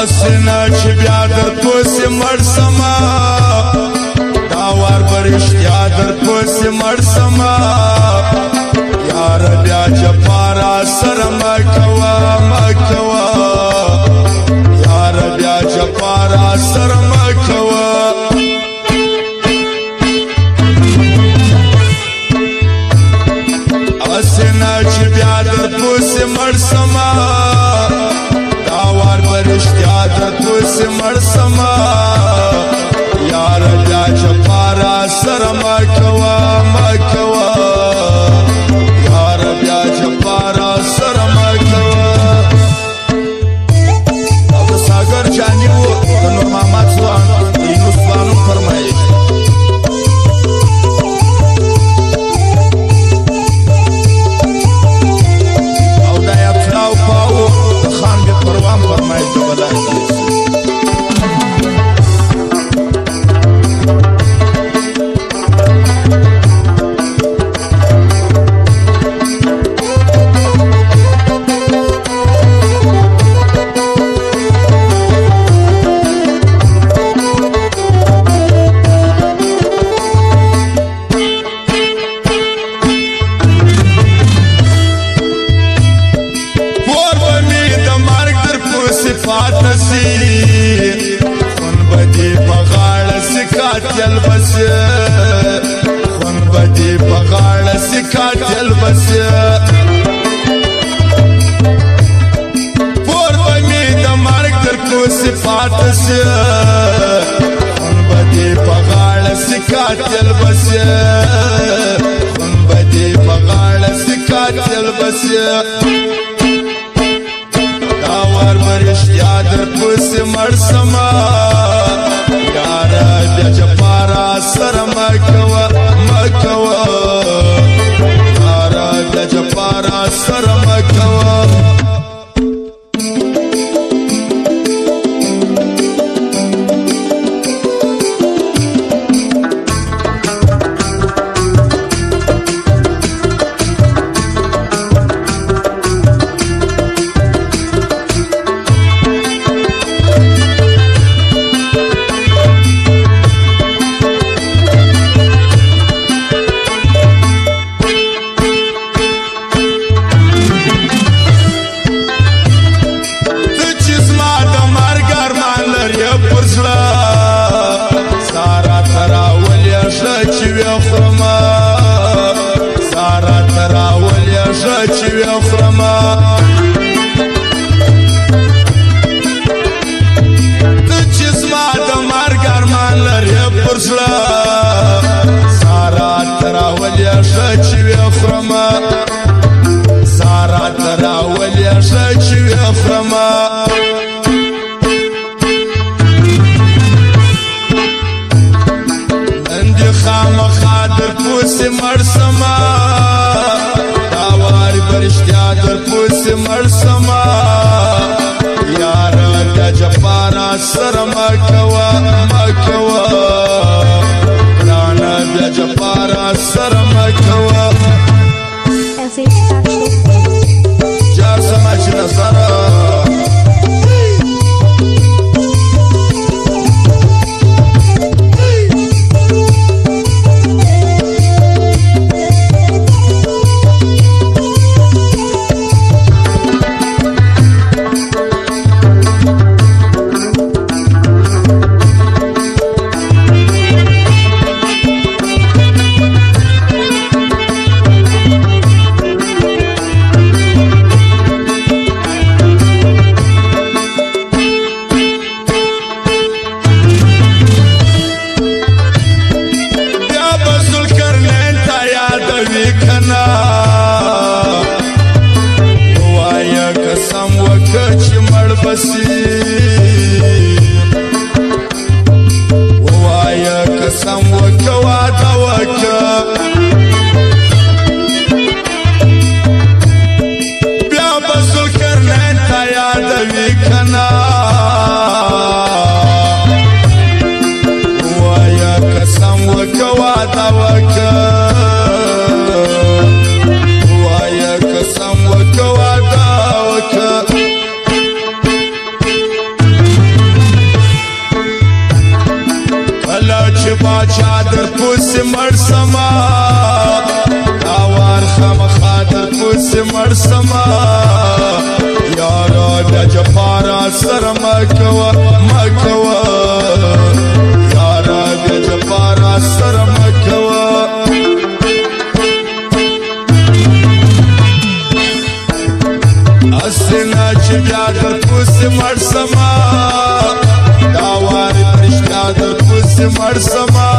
اسنا چې بیا در پوسې مړ سما دا وار به رښتیا در پوسې مړ سما یار بیا جفا را سره مه کوه یار بیا جفا را سره مه کوه اسنا چې بیا در پوسې مړ سما دا وار به رښتیا در پوسې مړ سما یار بیا جفا را سره مه کوه یار بیا جفا را سره مه کوه او د ساګر جاني و د نور محمد ځوان رینو ځوانو فرمایش او د یفلاو پاو د خان بې پروان فرمایش د بلای مکوا مکوا یارا بیا جپارا سر مکوا اسنا چې بیا د کوس مړ سما دا وار پرشتیا د کوس مړ سما